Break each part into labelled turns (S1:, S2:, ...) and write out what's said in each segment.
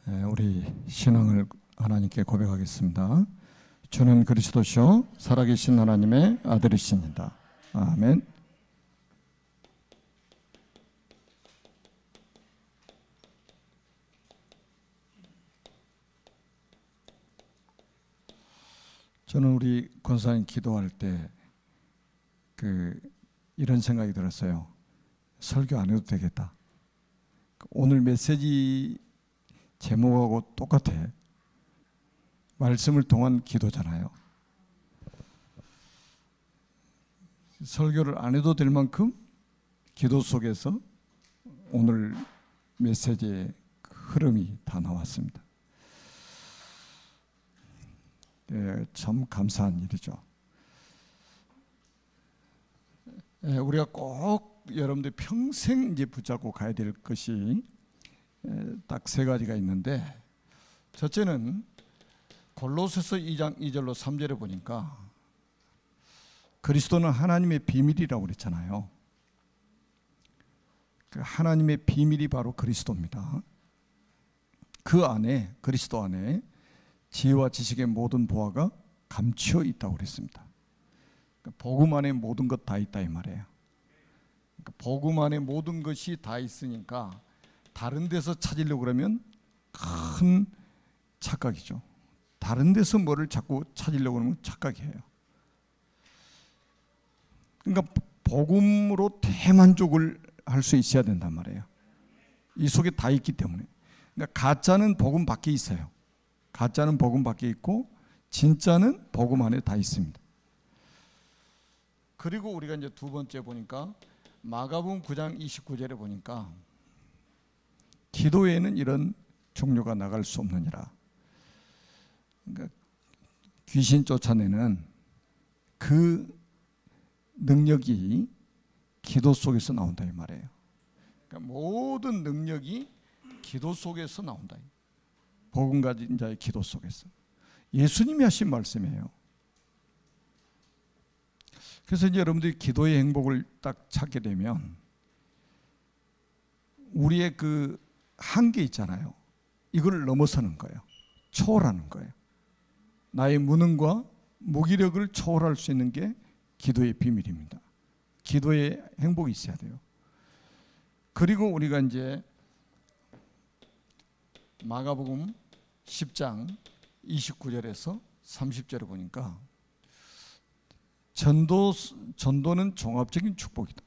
S1: 우리 신앙을 하나님께 고백하겠습니다. 주는 그리스도시요 살아계신 하나님의 아들이십니다. 아멘. 저는 우리 권사님 기도할 때 이런 생각이 들었어요. 설교 안 해도 되겠다. 오늘 메시지 제목하고 똑같아. 말씀을 통한 기도잖아요. 설교를 안 해도 될 만큼 기도 속에서 오늘 메시지의 흐름이 다 나왔습니다. 참 감사한 일이죠. 우리가 꼭 여러분들 평생 이제 붙잡고 가야 될 것이 딱 세 가지가 있는데, 첫째는 골로새서 2장 2절로 3절에 보니까 그리스도는 하나님의 비밀이라고 그랬잖아요. 그 하나님의 비밀이 바로 그리스도입니다. 그 안에, 그리스도 안에 지혜와 지식의 모든 보화가 감추어 있다고 그랬습니다. 그러니까 복음 안에 모든 것 다 있다 이 말이에요. 그러니까 복음 안에 모든 것이 다 있으니까 다른 데서 찾으려고 그러면 큰 착각이죠. 다른 데서 뭐를 자꾸 찾으려고 하면 착각이에요. 그러니까 복음으로 대만족을 할 수 있어야 된단 말이에요. 이 속에 다 있기 때문에. 그러니까 가짜는 복음 밖에 있어요. 가짜는 복음 밖에 있고 진짜는 복음 안에 다 있습니다. 그리고 우리가 이제 두 번째 보니까 마가복음 9장 29절에 보니까 기도에는 이런 종류가 나갈 수 없느니라. 그러니까 귀신 쫓아내는 그 능력이 기도 속에서 나온다 이 말이에요. 그러니까 모든 능력이 기도 속에서 나온다. 복음 가진 자의 기도 속에서. 예수님이 하신 말씀이에요. 그래서 이제 여러분들이 기도의 행복을 딱 찾게 되면 우리의 그 한계 있잖아요. 이걸 넘어서는 거예요. 초월하는 거예요. 나의 무능과 무기력을 초월할 수 있는 게 기도의 비밀입니다. 기도의 행복이 있어야 돼요. 그리고 우리가 이제 마가복음 10장 29절에서 30절에 보니까 전도는 종합적인 축복이다.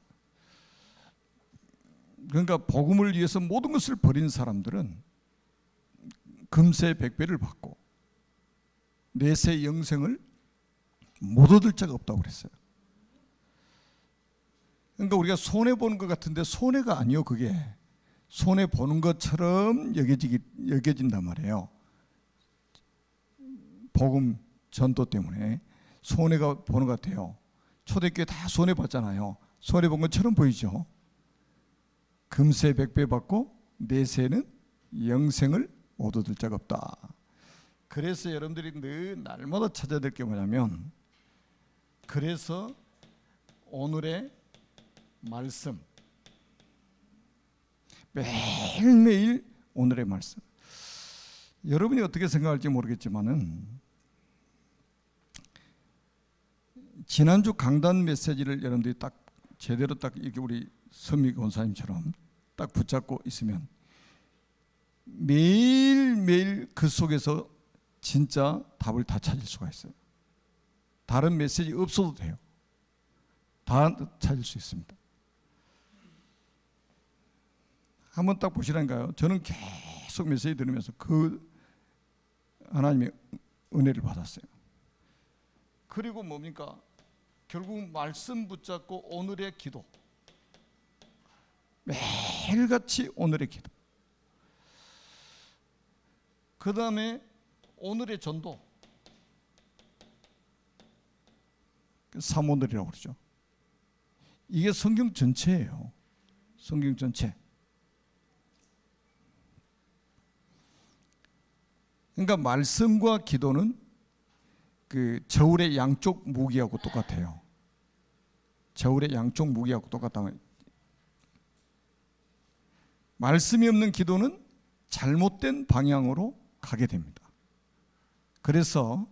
S1: 그러니까 복음을 위해서 모든 것을 버린 사람들은 금세 백배를 받고 내세 영생을 못 얻을 자가 없다고 그랬어요. 그러니까 우리가 손해보는 것 같은데 손해가 아니요. 그게 손해보는 것처럼 여겨진단 말이에요. 복음 전도 때문에 손해가 보는 것 같아요. 초대교회 다 손해봤잖아요. 손해본 것처럼 보이죠. 금세 백배 받고 내세는 영생을 못 얻을 자가 없다. 그래서 여러분들이 늘 날마다 찾아야 될 게 뭐냐면, 그래서 오늘의 말씀, 매일매일 오늘의 말씀. 여러분이 어떻게 생각할지 모르겠지만은 지난주 강단 메시지를 여러분들이 딱 제대로 딱 이렇게 우리 선미 권사님처럼 딱 붙잡고 있으면 매일매일 그 속에서 진짜 답을 다 찾을 수가 있어요. 다른 메시지 없어도 돼요. 다 찾을 수 있습니다. 한번 딱 보시라니까요. 저는 계속 메시지 들으면서 그 하나님의 은혜를 받았어요. 그리고 뭡니까? 결국 말씀 붙잡고 오늘의 기도. 매일같이 오늘의 기도. 그 다음에 오늘의 전도. 사모들이라고 그러죠. 이게 성경 전체예요. 성경 전체. 그러니까 말씀과 기도는 그 저울의 양쪽 무게하고 똑같아요. 저울의 양쪽 무게하고 똑같다. 말씀이 없는 기도는 잘못된 방향으로 가게 됩니다. 그래서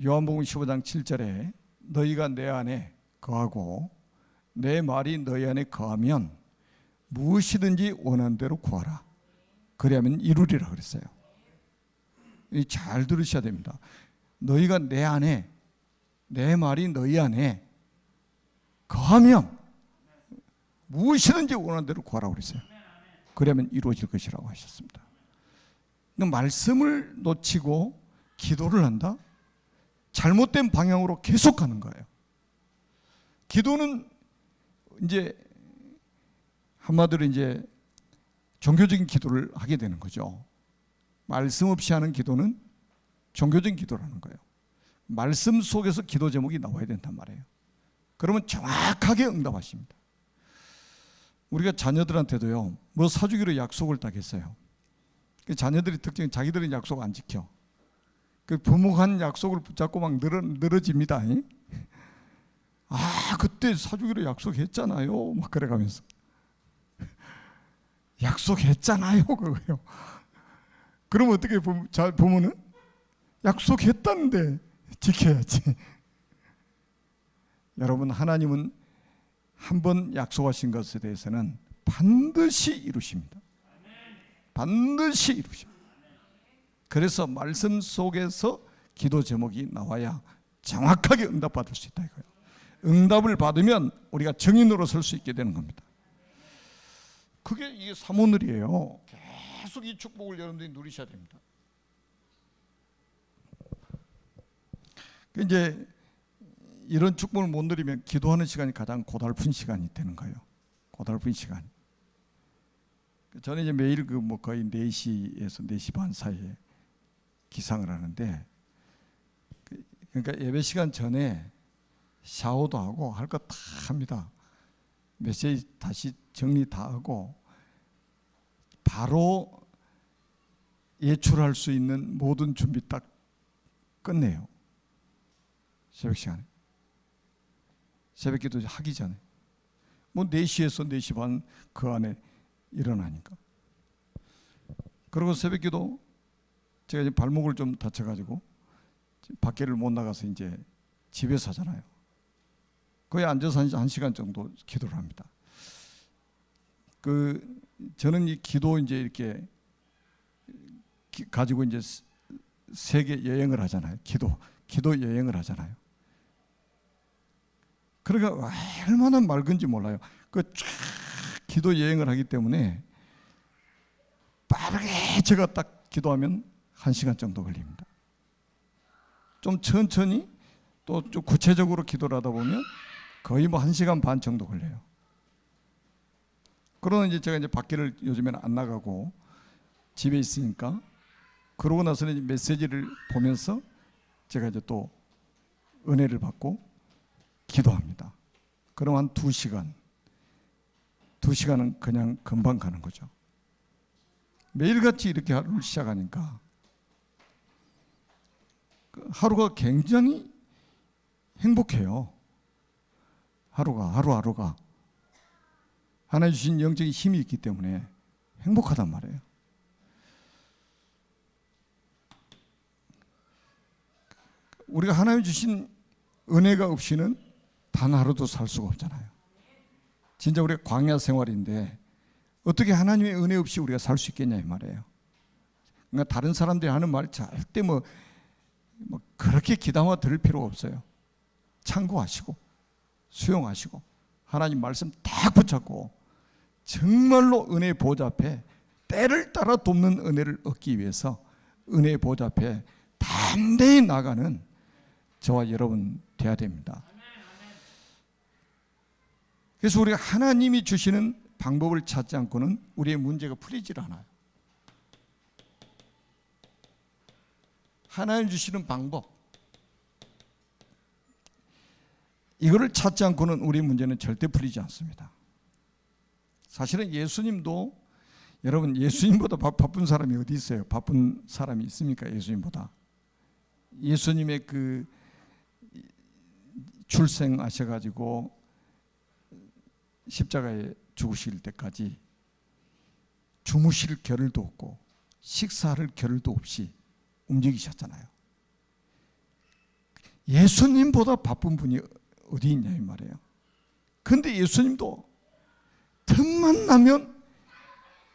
S1: 요한복음 15장 7절에 너희가 내 안에 거하고 내 말이 너희 안에 거하면 무엇이든지 원하는 대로 구하라. 그리하면 이루리라 그랬어요. 잘 들으셔야 됩니다. 너희가 내 안에, 내 말이 너희 안에 거하면 무엇이든지 원하는 대로 구하라고 그랬어요. 그러면 이루어질 것이라고 하셨습니다. 말씀을 놓치고 기도를 한다? 잘못된 방향으로 계속 가는 거예요. 기도는 이제 한마디로 이제 종교적인 기도를 하게 되는 거죠. 말씀 없이 하는 기도는 종교적인 기도라는 거예요. 말씀 속에서 기도 제목이 나와야 된단 말이에요. 그러면 정확하게 응답하십니다. 우리가 자녀들한테도요, 뭐 사주기로 약속을 딱 했어요. 자녀들이 특징은 자기들은 약속 안 지켜. 그 부모가 한 약속을 붙잡고 막 늘어집니다. 아, 그때 사주기로 약속했잖아요. 막 그래가면서. 약속했잖아요. 그거요. 그럼 어떻게 부모는? 약속했다는데 지켜야지. 여러분, 하나님은 한 번 약속하신 것에 대해서는 반드시 이루십니다. 반드시 이루십니다. 그래서 말씀 속에서 기도 제목이 나와야 정확하게 응답받을 수 있다 이거예요. 응답을 받으면 우리가 증인으로 설 수 있게 되는 겁니다. 그게 이게 사모늘이에요. 계속 이 축복을 여러분들이 누리셔야 됩니다. 이제 이런 축복을 못 누리면 기도하는 시간이 가장 고달픈 시간이 되는 거예요. 고달픈 시간. 저는 이제 매일 뭐 거의 4시에서 4시 반 사이에 기상을 하는데, 그러니까 예배 시간 전에 샤워도 하고 할 거 다 합니다. 메시지 다시 정리 다 하고 바로 예출할 수 있는 모든 준비 딱 끝내요. 새벽 시간에. 새벽 기도 하기 전에. 뭐 4시에서 4시 반 그 안에 일어나니까. 그리고 새벽 기도 제가 이제 발목을 좀 다쳐가지고 밖에를 못 나가서 이제 집에서 하잖아요. 거의 앉아서 1시간 정도 기도를 합니다. 저는 이 기도 이제 이렇게 가지고 이제 세계 여행을 하잖아요. 기도 여행을 하잖아요. 그러니까 얼마나 맑은지 몰라요. 쫙 기도 여행을 하기 때문에 빠르게 제가 딱 기도하면 1시간 정도 걸립니다. 좀 천천히 또 좀 구체적으로 기도를 하다 보면 거의 뭐 1시간 반 정도 걸려요. 그러나 이제 제가 이제 밖에를 요즘에는 안 나가고 집에 있으니까, 그러고 나서는 메시지를 보면서 제가 이제 또 은혜를 받고 기도합니다. 그럼 한 2시간. 2시간은 그냥 금방 가는 거죠. 매일같이 이렇게 하루를 시작하니까 하루가 굉장히 행복해요. 하루하루가 하나님 주신 영적인 힘이 있기 때문에 행복하단 말이에요. 우리가 하나님 주신 은혜가 없이는 단 하루도 살 수가 없잖아요. 진짜 우리가 광야 생활인데 어떻게 하나님의 은혜 없이 우리가 살 수 있겠냐 이 말이에요. 그러니까 다른 사람들이 하는 말 절대 뭐 그렇게 귀담아 들을 필요가 없어요. 참고하시고 수용하시고 하나님 말씀 딱 붙잡고 정말로 은혜의 보좌 앞에 때를 따라 돕는 은혜를 얻기 위해서 은혜의 보좌 앞에 담대히 나가는 저와 여러분 돼야 됩니다. 그래서 우리가 하나님이 주시는 방법을 찾지 않고는 우리의 문제가 풀리질 않아요. 하나님 주시는 방법, 이거를 찾지 않고는 우리 문제는 절대 풀리지 않습니다. 사실은 예수님도, 여러분 예수님보다 바쁜 사람이 어디 있어요? 바쁜 사람이 있습니까? 예수님보다. 예수님의 그 출생하셔가지고 십자가에 죽으실 때까지 주무실 겨를도 없고 식사할 겨를도 없이 움직이셨잖아요. 예수님보다 바쁜 분이 어디 있냐 이 말이에요. 그런데 예수님도 틈만 나면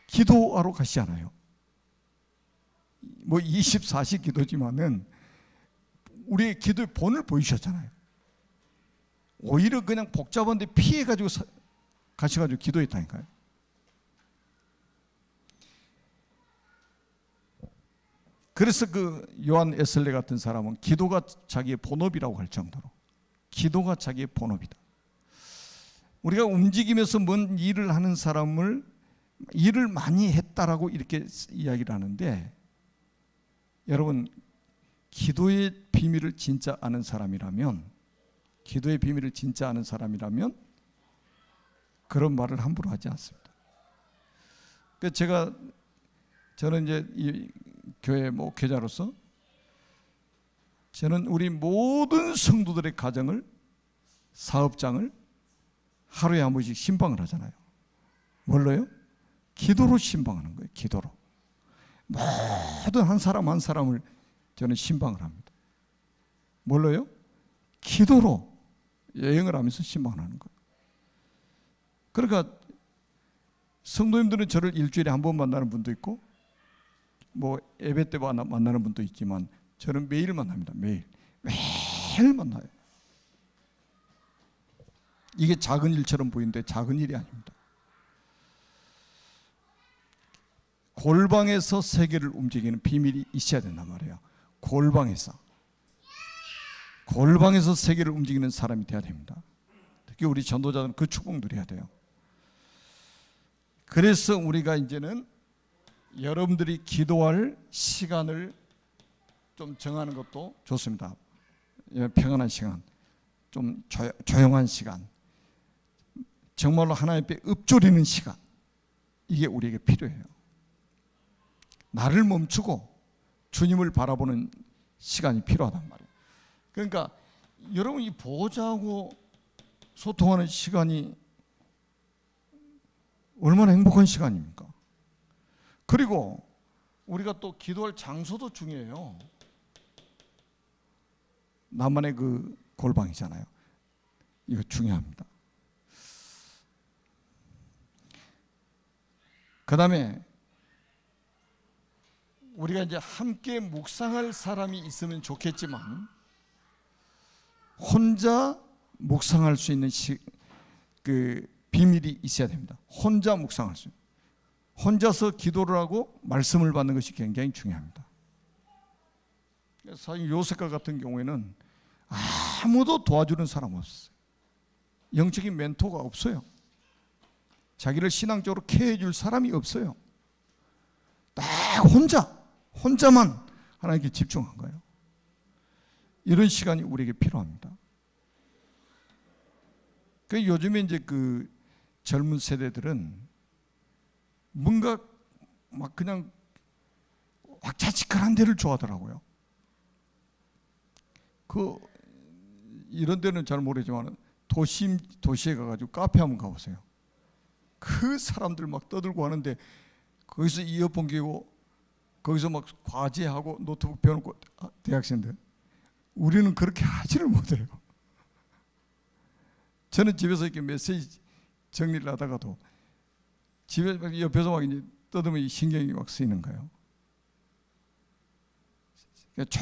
S1: 기도하러 가시잖아요. 뭐 24시 기도지만은 우리의 기도의 본을 보이셨잖아요. 오히려 그냥 복잡한데 피해가지고 가셔가지고 기도했다니까요. 그래서 그 요한 에슬레 같은 사람은 기도가 자기의 본업이라고 할 정도로 기도가 자기의 본업이다. 우리가 움직이면서 뭔 일을 하는 사람을 일을 많이 했다라고 이렇게 이야기를 하는데, 여러분 기도의 비밀을 진짜 아는 사람이라면 그런 말을 함부로 하지 않습니다. 저는 이제 이 교회 목회자로서 저는 우리 모든 성도들의 가정을, 사업장을 하루에 한 번씩 신방을 하잖아요. 뭘로요? 기도로 신방하는 거예요. 기도로. 모든 한 사람 한 사람을 저는 신방을 합니다. 뭘로요? 기도로 여행을 하면서 신방을 하는 거예요. 그러니까 성도님들은 저를 일주일에 한 번 만나는 분도 있고 뭐 예배 때 만나는 분도 있지만 저는 매일 만납니다. 매일 만나요. 이게 작은 일처럼 보이는데 작은 일이 아닙니다. 골방에서 세계를 움직이는 비밀이 있어야 된단 말이에요. 골방에서 세계를 움직이는 사람이 돼야 됩니다. 특히 우리 전도자들은 그 축복 누려야 돼요. 그래서 우리가 이제는 여러분들이 기도할 시간을 좀 정하는 것도 좋습니다. 평안한 시간, 좀 조용한 시간, 정말로 하나님 앞에 읊조리는 시간, 이게 우리에게 필요해요. 나를 멈추고 주님을 바라보는 시간이 필요하단 말이에요. 그러니까 여러분 이 보호자하고 소통하는 시간이 얼마나 행복한 시간입니까? 그리고 우리가 또 기도할 장소도 중요해요. 나만의 그 골방이잖아요. 이거 중요합니다. 그 다음에 우리가 이제 함께 묵상할 사람이 있으면 좋겠지만 혼자 묵상할 수 있는 그 비밀이 있어야 됩니다. 혼자 묵상할 수 있는, 혼자서 기도를 하고 말씀을 받는 것이 굉장히 중요합니다. 사실 요셉과 같은 경우에는 아무도 도와주는 사람 없었어요. 영적인 멘토가 없어요. 자기를 신앙적으로 케어해 줄 사람이 없어요. 딱 혼자만 하나님께 집중한 거예요. 이런 시간이 우리에게 필요합니다. 그 요즘에 이제 그 젊은 세대들은 뭔가 막 그냥 왁자지껄한 데를 좋아하더라고요. 이런 데는 잘 모르지만 도시에 가가지고 카페 한번 가보세요. 그 사람들 막 떠들고 하는데 거기서 이어폰 끼고 거기서 막 과제하고 노트북 펴놓고 대학생들, 우리는 그렇게 하지를 못해요. 저는 집에서 이렇게 메시지 정리를 하다가도 집에 옆에서 막 이제 떠들면 신경이 막 쓰이는 거예요. 그러니까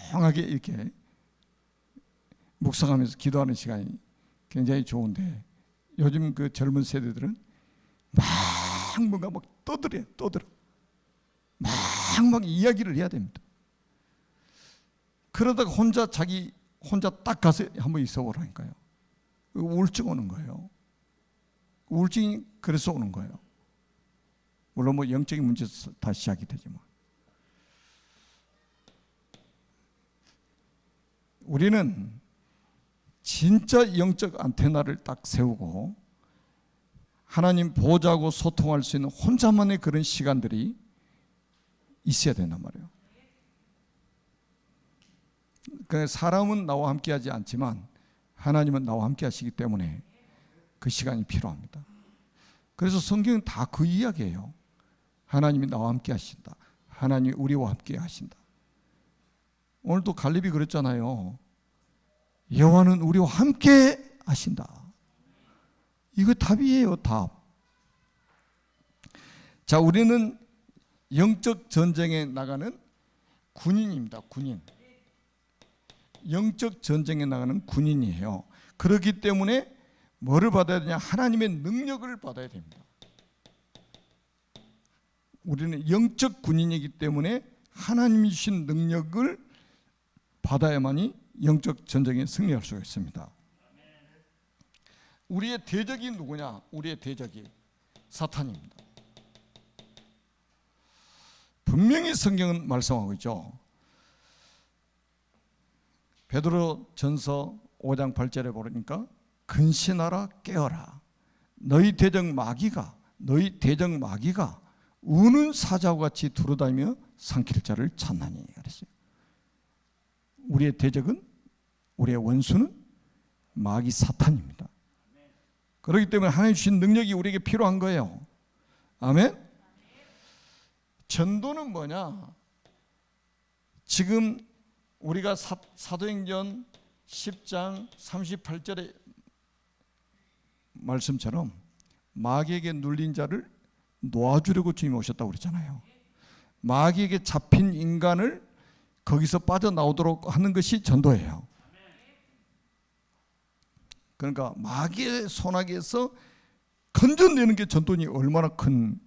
S1: 조용하게 이렇게 묵상하면서 기도하는 시간이 굉장히 좋은데 요즘 그 젊은 세대들은 뭔가 막 떠들어 막 이야기를 해야 됩니다. 그러다가 혼자 딱 가서 한번 있어 보라니까요. 우울증 오는 거예요. 우울증이 그래서 오는 거예요. 물론 뭐 영적인 문제에서 다 시작이 되지만 우리는 진짜 영적 안테나를 딱 세우고 하나님 보호자하고 소통할 수 있는 혼자만의 그런 시간들이 있어야 된단 말이에요. 그 사람은 나와 함께 하지 않지만 하나님은 나와 함께 하시기 때문에 그 시간이 필요합니다. 그래서 성경은 다 그 이야기예요. 하나님이 나와 함께 하신다. 하나님이 우리와 함께 하신다. 오늘도 갈렙이 그랬잖아요. 여호와는 우리와 함께 하신다. 이거 답이에요, 답. 자, 우리는 영적 전쟁에 나가는 군인입니다. 군인. 영적 전쟁에 나가는 군인이에요. 그렇기 때문에 뭐를 받아야 되냐? 하나님의 능력을 받아야 됩니다. 우리는 영적 군인이기 때문에 하나님이 주신 능력을 받아야만이 영적 전쟁에 승리할 수가 있습니다. 우리의 대적이 누구냐? 우리의 대적이 사탄입니다. 분명히 성경은 말씀하고 있죠. 베드로 전서 5장 8절에 보니까 근신하라 깨어라 너희 대적 마귀가 우는 사자와 같이 두루다니며 삼킬 자를 찾나니 그랬어요. 우리의 대적은, 우리의 원수는 마귀 사탄입니다. 그렇기 때문에 하나님 주신 능력이 우리에게 필요한 거예요. 아멘. 전도는 뭐냐? 지금 우리가 사도행전 10장 38절의 말씀처럼 마귀에게 눌린 자를 놓아주려고 주님이 오셨다고 그랬잖아요. 마귀에게 잡힌 인간을 거기서 빠져나오도록 하는 것이 전도예요. 그러니까 마귀의 손아귀에서 건져내는 게 전도니 얼마나 큰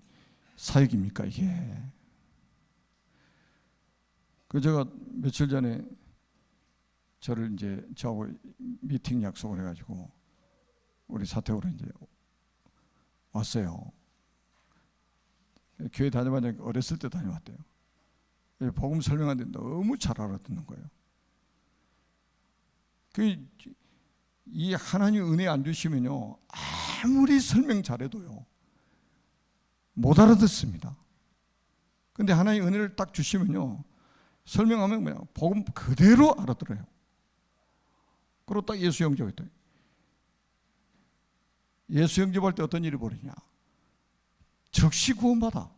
S1: 사역입니까 이게. 그 제가 며칠 전에 저를 이제 저하고 미팅 약속을 해가지고 우리 사택으로 이제 왔어요. 교회 다녀봤는데 어렸을 때 다녀왔대요. 복음 설명하는데 너무 잘 알아듣는 거예요. 이 하나님 은혜 안 주시면요 아무리 설명 잘해도요 못 알아듣습니다. 근데 하나님 은혜를 딱 주시면요 설명하면 그냥 복음 그대로 알아들어요. 그리고 딱 예수 영접했다. 예수 영접할 때 어떤 일이 벌어지냐? 즉시 구원받아.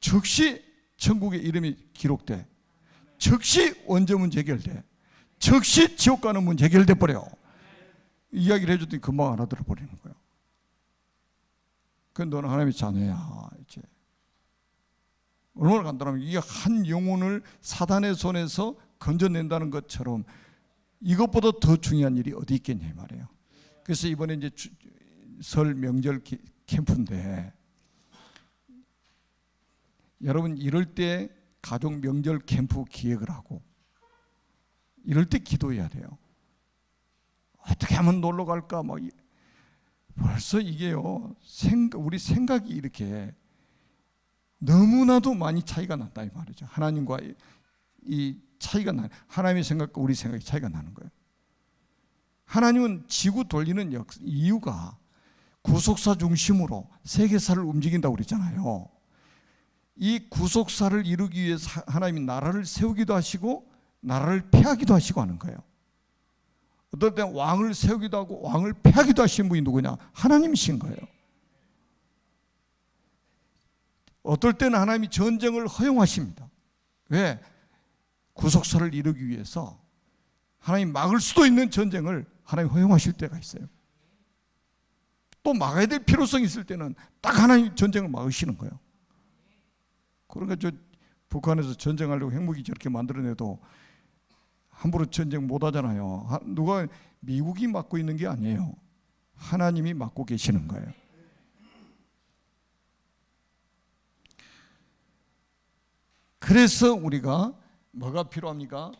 S1: 즉시 천국의 이름이 기록돼. 즉시 원죄 문제 해결돼. 즉시 지옥 가는 문제 해결돼 버려. 이야기를 해줬더니 금방 알아들어 버리는 거예요. 그런데 너는 하나님의 자녀야. 이제 얼마나 간단하면 이게 한 영혼을 사단의 손에서 건져낸다는 것처럼 이것보다 더 중요한 일이 어디 있겠냐 이 말이에요. 그래서 이번에 이제 설 명절 캠프인데 여러분 이럴 때 가족 명절 캠프 기획을 하고 이럴 때 기도해야 돼요. 어떻게 하면 놀러 갈까? 막 벌써 이게요. 우리 생각이 이렇게 너무나도 많이 차이가 난다 이 말이죠. 하나님과 이 차이가 나. 하나님의 생각과 우리 생각이 차이가 나는 거예요. 하나님은 지구 돌리는 이유가 구속사 중심으로 세계사를 움직인다고 그랬잖아요. 이 구속사를 이루기 위해서 하나님이 나라를 세우기도 하시고 나라를 폐하기도 하시고 하는 거예요. 어떨 땐 왕을 세우기도 하고 왕을 폐하기도 하신 분이 누구냐? 하나님이신 거예요. 어떨 때는 하나님이 전쟁을 허용하십니다. 왜? 구속사를 이루기 위해서 하나님 막을 수도 있는 전쟁을 하나님 허용하실 때가 있어요. 또 막아야 될 필요성이 있을 때는 딱 하나님 전쟁을 막으시는 거예요. 그러니까 저 북한에서 전쟁하려고 핵무기 저렇게 만들어내도 함부로 전쟁 못 하잖아요. 누가 미국이 막고 있는 게 아니에요. 하나님이 막고 계시는 거예요. 그래서 우리가 뭐가 필요합니까?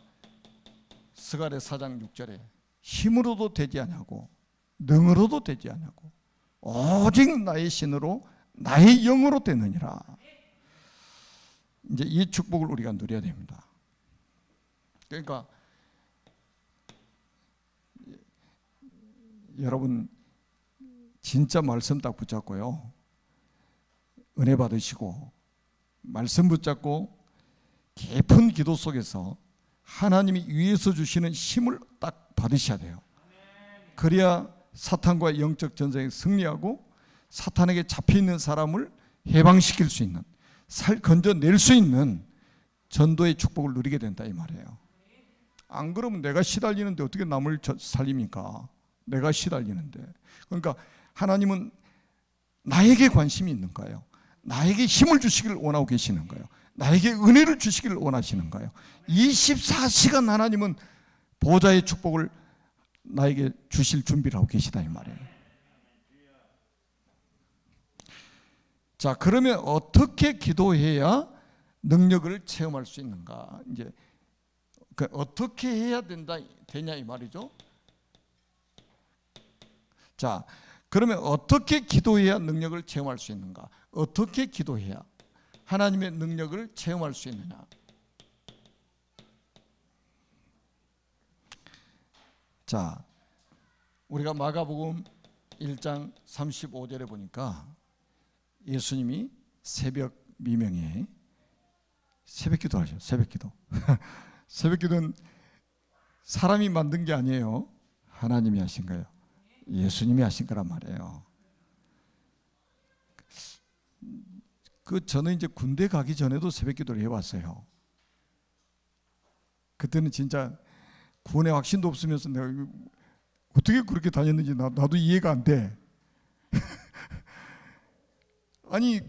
S1: 스가랴 4장 6절에 힘으로도 되지 않냐고 능으로도 되지 않냐고 오직 나의 신으로 나의 영으로 되느니라. 이제 이 축복을 우리가 누려야 됩니다. 그러니까 여러분 진짜 말씀 딱 붙잡고요. 은혜 받으시고 말씀 붙잡고 깊은 기도 속에서 하나님이 위에서 주시는 힘을 딱 받으셔야 돼요. 그래야 사탄과 영적 전쟁에 승리하고 사탄에게 잡혀있는 사람을 해방시킬 수 있는, 건져낼 수 있는 전도의 축복을 누리게 된다 이 말이에요. 안 그러면 내가 시달리는데 어떻게 남을 살립니까? 내가 시달리는데. 그러니까 하나님은 나에게 관심이 있는 거예요. 나에게 힘을 주시기를 원하고 계시는 거예요. 나에게 은혜를 주시기를 원하시는 거예요. 24시간 하나님은 보좌의 축복을 나에게 주실 준비를 하고 계시다 이 말이에요. 자, 그러면 어떻게 기도해야 능력을 체험할 수 있는가? 이제 어떻게 해야 되냐 이 말이죠. 자, 그러면 어떻게 기도해야 능력을 체험할 수 있는가? 어떻게 기도해야 하나님의 능력을 체험할 수 있느냐? 자, 우리가 마가복음 1장 35절에 보니까 예수님이 새벽 미명에 새벽기도 하죠. 새벽기도. 새벽기도는 사람이 만든 게 아니에요. 하나님이 하신 거예요. 예수님이 하신 거란 말이에요. 저는 이제 군대 가기 전에도 새벽기도를 해왔어요. 그때는 진짜 구원의 확신도 없으면서 내가 어떻게 그렇게 다녔는지 나도 이해가 안 돼. 아니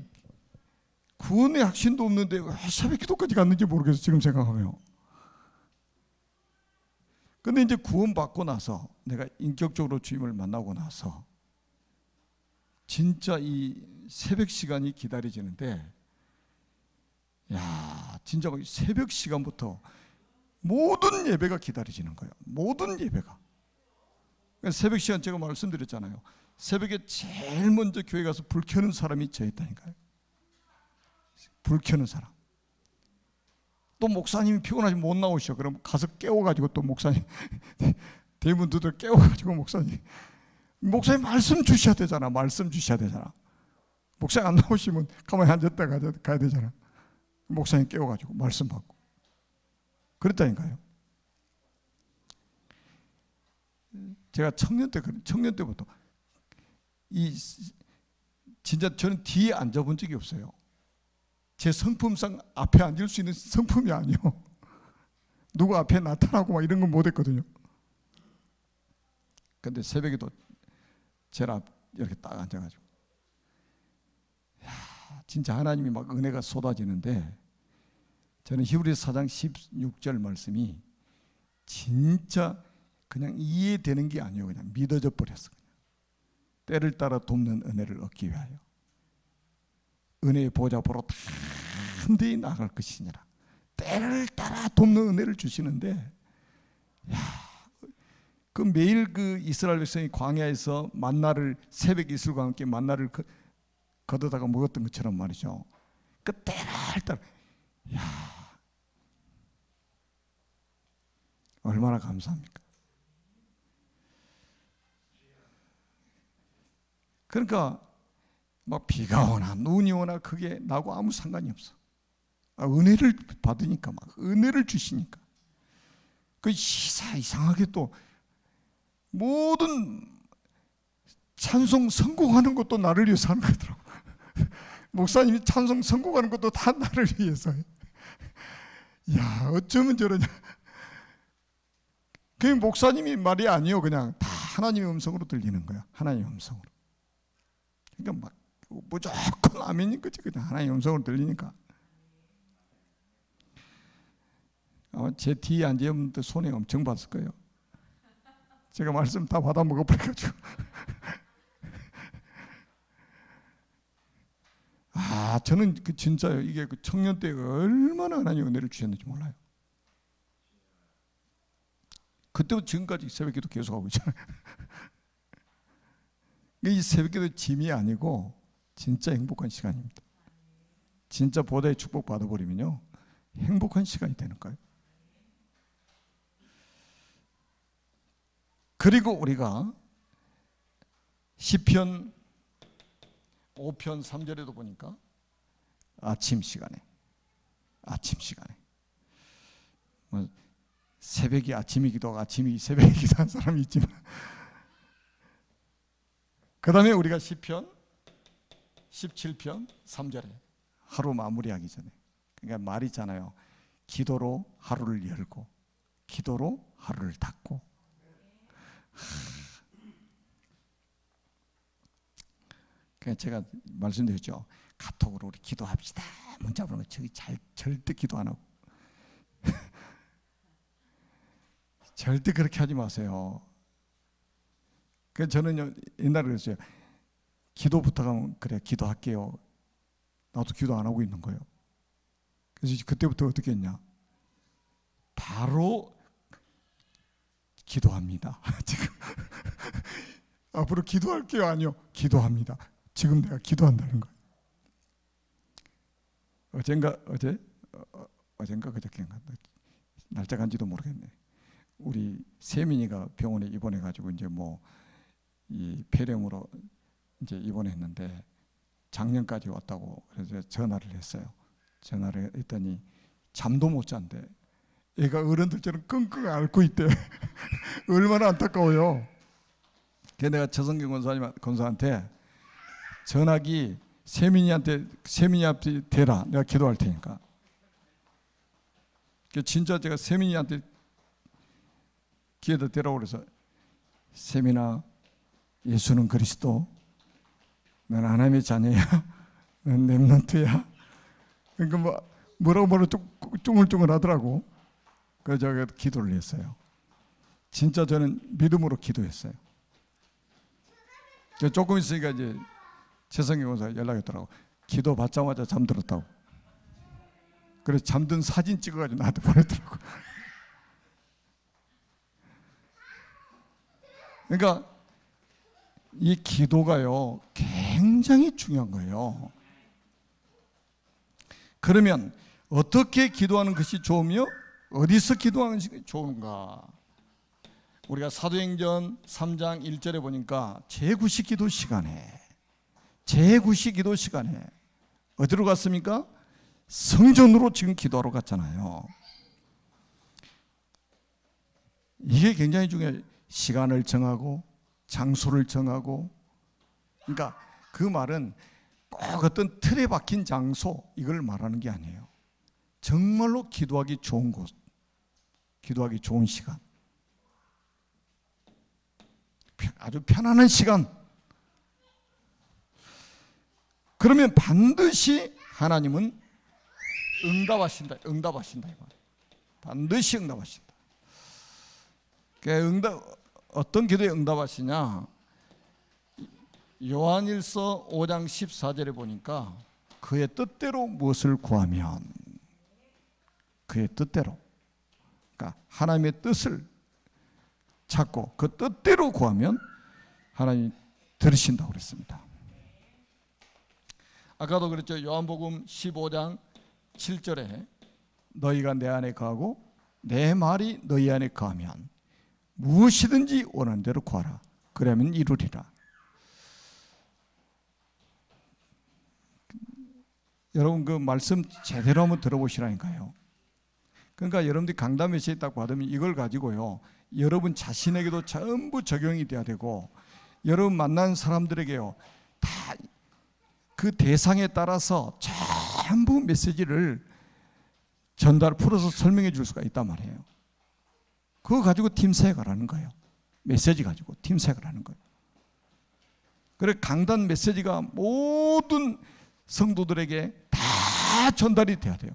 S1: 구원의 확신도 없는데 왜 새벽기도까지 갔는지 모르겠어 지금 생각하면. 근데 이제 구원받고 나서 내가 인격적으로 주님을 만나고 나서 진짜 이 새벽 시간이 기다려지는데, 야 진짜 새벽 시간부터 모든 예배가 기다려지는 거예요. 모든 예배가. 새벽 시간 제가 말씀드렸잖아요. 새벽에 제일 먼저 교회 가서 불 켜는 사람이 저였다니까요. 불 켜는 사람. 또 목사님이 피곤하시면 못 나오셔. 그럼 가서 깨워가지고 또 목사님 대문 두드려 깨워가지고 목사님 말씀 주셔야 되잖아. 말씀 주셔야 되잖아. 목사님 안 나오시면 가만히 앉았다 가야 되잖아. 목사님 깨워가지고 말씀 받고 그랬다니까요. 제가 청년 때부터 진짜 저는 뒤에 앉아본 적이 없어요. 제 성품상 앞에 앉을 수 있는 성품이 아니요. 누구 앞에 나타나고 막 이런 건 못했거든요. 근데 새벽에도 제 앞 이렇게 딱 앉아가지고, 야, 진짜 하나님이 막 은혜가 쏟아지는데, 저는 히브리서 4장 16절 말씀이 진짜 그냥 이해되는 게 아니에요. 그냥 믿어져 버렸어. 때를 따라 돕는 은혜를 얻기 위하여 은혜의 보좌 보러 담대히 나갈 것이니라. 때를 따라 돕는 은혜를 주시는데, 야, 그 매일 그 이스라엘 백성이 광야에서 만나를 새벽 이슬과 함께 만나를 걷어다가 먹었던 것처럼 말이죠. 그 때를 따라, 야, 얼마나 감사합니까? 그러니까 막 비가 오나 눈이 오나 그게 나하고 아무 상관이 없어. 은혜를 받으니까, 막 은혜를 주시니까. 그 이상하게 또 모든 찬송 성공하는 것도 나를 위해서 하는 거더라고. 목사님이 찬송 성공하는 것도 다 나를 위해서 해. 야, 어쩌면 저러냐. 그게 목사님이 말이 아니요. 그냥 다 하나님의 음성으로 들리는 거야. 하나님의 음성으로. 그러니까 막 무조건 아멘인 거지. 그냥 하나님의 음성으로 들리니까. 아마 제 뒤에 앉으면 손해 엄청 봤을 거예요. 제가 말씀 다 받아 먹어버려가지고. 저는 진짜요. 이게 청년 때 얼마나 하나님 은혜를 주셨는지 몰라요. 그때부터 지금까지 새벽기도 계속하고 있잖아요. 이 새벽기도 짐이 아니고 진짜 행복한 시간입니다. 진짜 보좌의 축복 받아버리면요 행복한 시간이 되는 거예요. 그리고 우리가 시편 5편 3절에도 보니까 아침 시간에 뭐 새벽이 아침이기도 하고 아침이 새벽이기도 한 사람이 있지만, 그 다음에 우리가 시편 17편 3절에 하루 마무리하기 전에, 그러니까 말이 있잖아요. 기도로 하루를 열고 기도로 하루를 닫고. 그러니까 제가 말씀드렸죠. 카톡으로 우리 기도합시다 문자 보내면 저기 절대 기도 안 하고 절대 그렇게 하지 마세요. 그 저는 옛날에 그랬어요. 기도 부탁하면 그래 기도할게요. 나도 기도 안 하고 있는 거예요. 그래서 그때부터 어떻게 했냐? 바로 기도합니다. 지금 앞으로 기도할게요. 아니요, 기도합니다. 지금 내가 기도한다는 거예요. 어젠가 그저께인가 날짜 간지도 모르겠네. 우리 세민이가 병원에 입원해가지고 이제 뭐 이 폐렴으로 이제 입원했는데 작년까지 왔다고 그래서 전화를 했어요. 전화를 했더니 잠도 못 잔대. 애가 어른들처럼 끙끙 앓고 있대. 얼마나 안타까워요. 그래서 내가 최성경 권사한테 전화기 세민이한테 대라. 내가 기도할 테니까. 진짜 제가 세민이한테 기회도 대라고 그래서 세민아, 예수는 그리스도, 넌 하나님의 자녀야, 넌 렘넌트야. 그러니까 뭐라고 쫑글쫑글 하더라고. 그래서 제가 기도를 했어요. 진짜 저는 믿음으로 기도했어요. 조금 있으니까 이제 최성기 권사 연락이 왔더라고. 기도 받자마자 잠들었다고. 그래서 잠든 사진 찍어가지고 나한테 보냈더라고. 그러니까 이 기도가요 굉장히 중요한 거예요. 그러면 어떻게 기도하는 것이 좋으며 어디서 기도하는 것이 좋은가? 우리가 사도행전 3장 1절에 보니까 제9시 기도 시간에 어디로 갔습니까? 성전으로 지금 기도하러 갔잖아요. 이게 굉장히 중요해요. 시간을 정하고 장소를 정하고. 그러니까 그 말은 꼭 어떤 틀에 박힌 장소 이걸 말하는 게 아니에요. 정말로 기도하기 좋은 곳, 기도하기 좋은 시간, 아주 편안한 시간. 그러면 반드시 하나님은 응답하신다. 반드시 응답하신다. 어떤 기도에 응답하시냐? 요한일서 5장 14절에 보니까 그의 뜻대로 무엇을 구하면, 그의 뜻대로, 그러니까 하나님의 뜻을 찾고 그 뜻대로 구하면 하나님이 들으신다고 그랬습니다. 아까도 그랬죠. 요한복음 15장 7절에 너희가 내 안에 거하고 내 말이 너희 안에 거하면 무엇이든지 원하는 대로 구하라. 그러면 이루리라. 여러분 그 말씀 제대로 한번 들어보시라니까요. 그러니까 여러분들이 강단 메시지 딱 받으면 이걸 가지고요 여러분 자신에게도 전부 적용이 돼야 되고, 여러분 만난 사람들에게요 다 그 대상에 따라서 전부 메시지를 풀어서 설명해 줄 수가 있단 말이에요. 그거 가지고 팀 사역을 하는 거예요. 메시지 가지고 팀 사역을 하는 거예요. 그래 강단 메시지가 모든 성도들에게 다 전달이 돼야 돼요.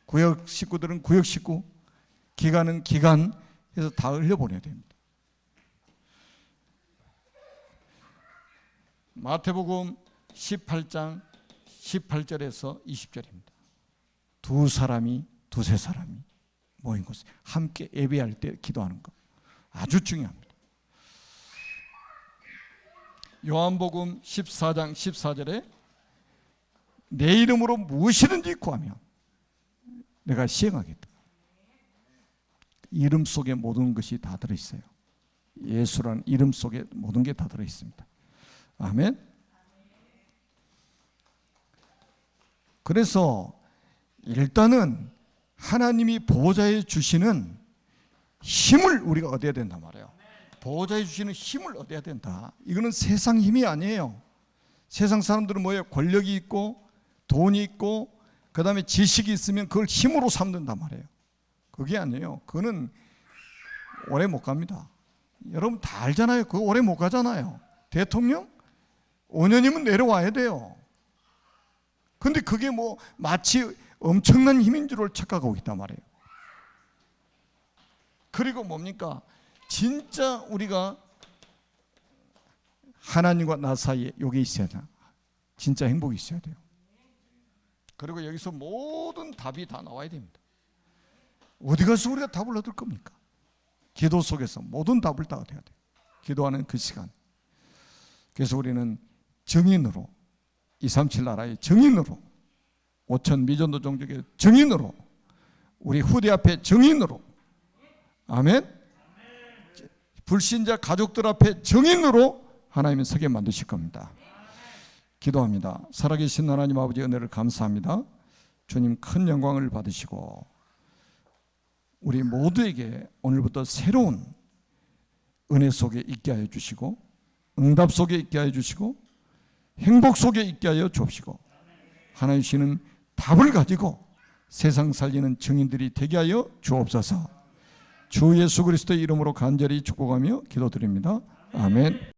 S1: 구역 식구들은 구역 식구, 기간은 기간 해서 다 흘려보내야 됩니다. 마태복음 18장 18절에서 20절입니다. 두세 사람이 모인 곳에 함께 예배할 때 기도하는 것 아주 중요합니다. 요한복음 14장 14절에 내 이름으로 무엇이든지 구하면 내가 시행하겠다. 이름 속에 모든 것이 다 들어있어요. 예수라는 이름 속에 모든 게 다 들어있습니다. 아멘. 그래서 일단은 하나님이 보호자에 주시는 힘을 우리가 얻어야 된단 말이에요. 보호자에 주시는 힘을 얻어야 된다. 이거는 세상 힘이 아니에요. 세상 사람들은 뭐예요? 권력이 있고 돈이 있고 그 다음에 지식이 있으면 그걸 힘으로 삼는단 말이에요. 그게 아니에요. 그거는 오래 못 갑니다. 여러분 다 알잖아요. 그거 오래 못 가잖아요. 대통령 5년이면 내려와야 돼요. 근데 그게 뭐 마치 엄청난 힘인 줄 착각하고 있단 말이에요. 그리고 뭡니까? 진짜 우리가 하나님과 나 사이에 여기 있어야 돼요. 진짜 행복이 있어야 돼요. 그리고 여기서 모든 답이 다 나와야 됩니다. 어디 가서 우리가 답을 얻을 겁니까? 기도 속에서 모든 답을 다 얻어야 돼요. 기도하는 그 시간. 그래서 우리는 정인으로 237 나라의 정인으로 5천 미전도 종족의 정인으로 우리 후대 앞에 정인으로 아멘. 불신자 가족들 앞에 정인으로 하나님은 서게 만드실 겁니다. 기도합니다. 살아계신 하나님 아버지 은혜를 감사합니다. 주님 큰 영광을 받으시고 우리 모두에게 오늘부터 새로운 은혜 속에 있게 하여 주시고 응답 속에 있게 하여 주시고 행복 속에 있게 하여 주옵시고 하나님 주시는 답을 가지고 세상 살리는 증인들이 되게 하여 주옵소서. 주 예수 그리스도의 이름으로 간절히 축복하며 기도드립니다. 아멘.